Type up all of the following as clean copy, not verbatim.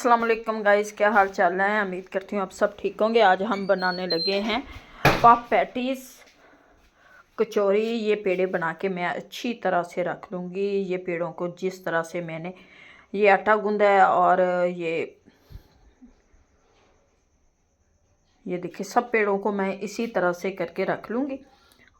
अस्सलाम वालेकुम गाइस, क्या हाल चाल है। उम्मीद करती हूँ आप सब ठीक होंगे। आज हम बनाने लगे हैं पफ पैटीज कचौरी। ये पेड़े बना के मैं अच्छी तरह से रख लूँगी। ये पेड़ों को जिस तरह से मैंने ये आटा गूंदा है और ये देखिए सब पेड़ों को मैं इसी तरह से करके रख लूँगी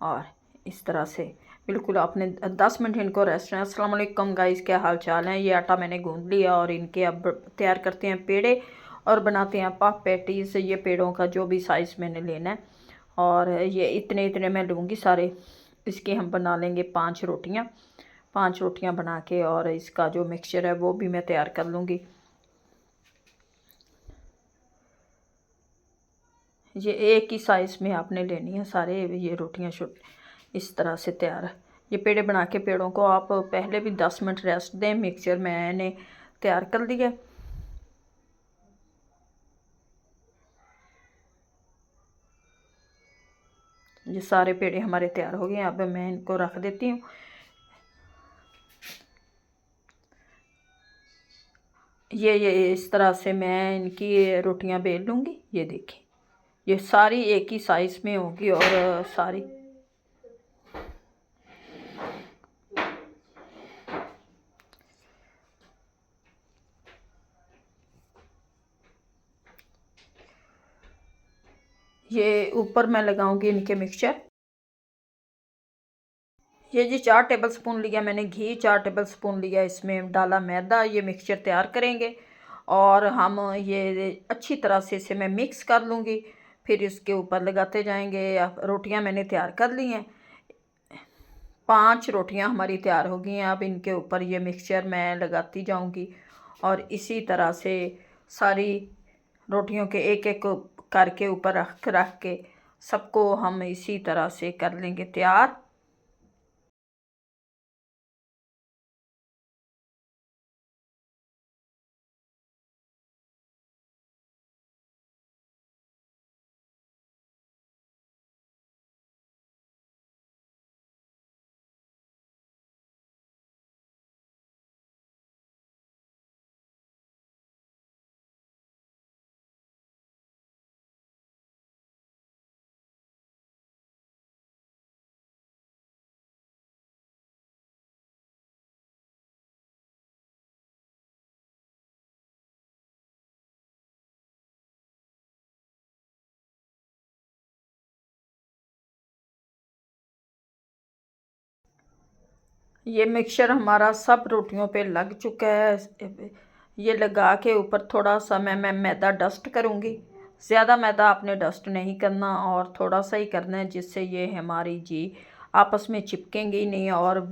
और इस तरह से बिल्कुल आपने 10 मिनट इनको रेस्ट करना। अस्सलाम वालेकुम गाइस, क्या हाल चाल है। ये आटा मैंने गूंद लिया और इनके अब तैयार करते हैं पेड़े और बनाते हैं पफ पैटीज। ये पेड़ों का जो भी साइज़ मैंने लेना है और ये इतने इतने मैं लूँगी सारे। इसके हम बना लेंगे 5 रोटियाँ बना के और इसका जो मिक्सचर है वो भी मैं तैयार कर लूँगी। ये एक ही साइज़ में आपने लेनी है सारे। ये रोटियां इस तरह से तैयार है। ये पेड़े बना के पेड़ों को आप पहले भी 10 मिनट रेस्ट दें। मिक्सचर मैंने तैयार कर दिया। ये सारे पेड़े हमारे तैयार हो गए। अब मैं इनको रख देती हूँ। ये इस तरह से मैं इनकी रोटियां बेल लूँगी। ये देखिए ये सारी एक ही साइज़ में होगी और सारी ये ऊपर मैं लगाऊंगी इनके मिक्सचर। ये जी 4 टेबल स्पून लिया मैंने घी, 4 टेबल स्पून लिया इसमें डाला मैदा। ये मिक्सचर तैयार करेंगे और हम ये अच्छी तरह से इसे मैं मिक्स कर लूँगी। फिर इसके ऊपर लगाते जाएंगे। रोटियां मैंने तैयार कर ली हैं। 5 रोटियां हमारी तैयार हो गई हैं। अब इनके ऊपर ये मिक्सचर मैं लगाती जाऊंगी और इसी तरह से सारी रोटियों के एक एक करके ऊपर रख रख के सबको हम इसी तरह से कर लेंगे तैयार। ये मिक्सचर हमारा सब रोटियों पे लग चुका है। ये लगा के ऊपर थोड़ा सा मैं मैदा डस्ट करूँगी। ज़्यादा मैदा आपने डस्ट नहीं करना और थोड़ा सा ही करना है, जिससे ये हमारी जी आपस में चिपकेंगी नहीं और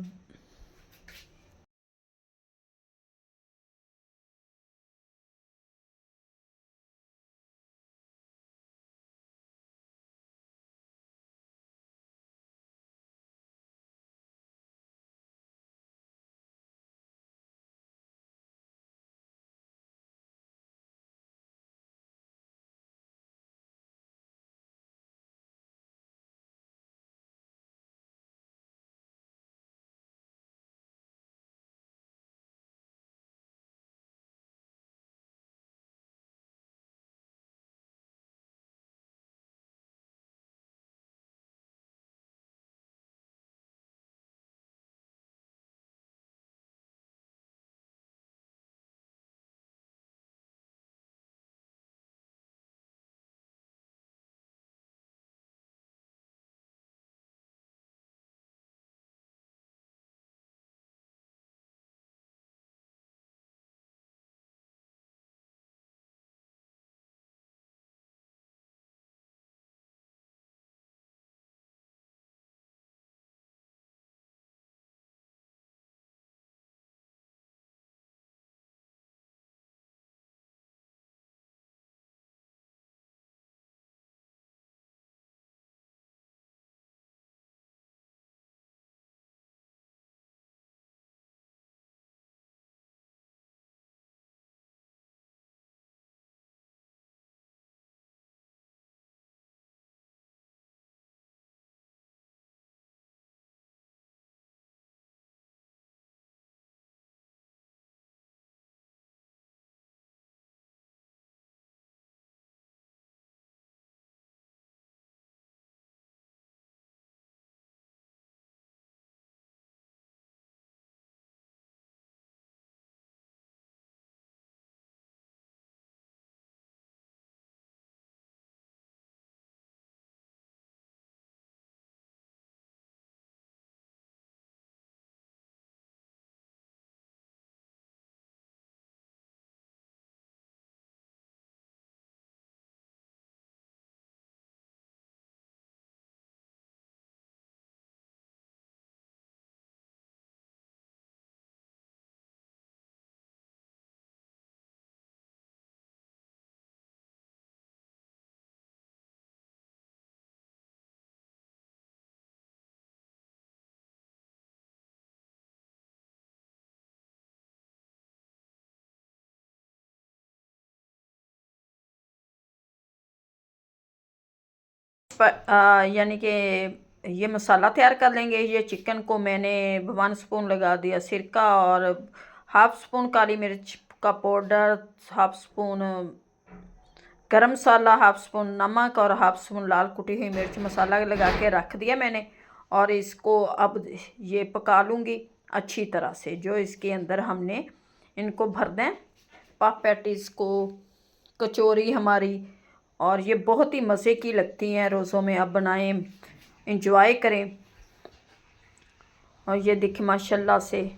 यानी कि ये मसाला तैयार कर लेंगे। ये चिकन को मैंने 1 स्पून लगा दिया सिरका और हाफ स्पून काली मिर्च का पाउडर, हाफ स्पून गरम मसाला, हाफ स्पून नमक और हाफ स्पून लाल कुटी हुई मिर्च मसाला लगा के रख दिया मैंने। और इसको अब ये पका लूँगी अच्छी तरह से। जो इसके अंदर हमने इनको भर दें पफ पैटीज़ को, कचौरी हमारी। और ये बहुत ही मज़े की लगती हैं, रोज़ों में आप बनाएं, इंजॉय करें। और ये देखिए माशाल्लाह से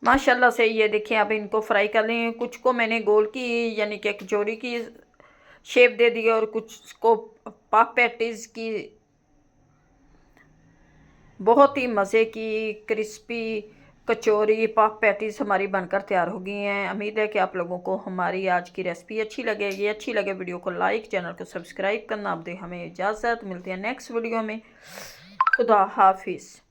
माशाल्लाह से ये देखिए अब इनको फ्राई कर लेंगे। कुछ को मैंने गोल की यानी कि कचौरी की शेप दे दी और कुछ को पफ पैटीज़ की। बहुत ही मज़े की क्रिस्पी कचौरी पफ पैटीज़ हमारी बनकर तैयार हो गई हैं। उम्मीद है कि आप लोगों को हमारी आज की रेसिपी अच्छी लगेगी। अच्छी लगे वीडियो को लाइक, चैनल को सब्सक्राइब करना। अब दे हमें इजाज़त, मिलते हैं नेक्स्ट वीडियो में। खुदा हाफिज़।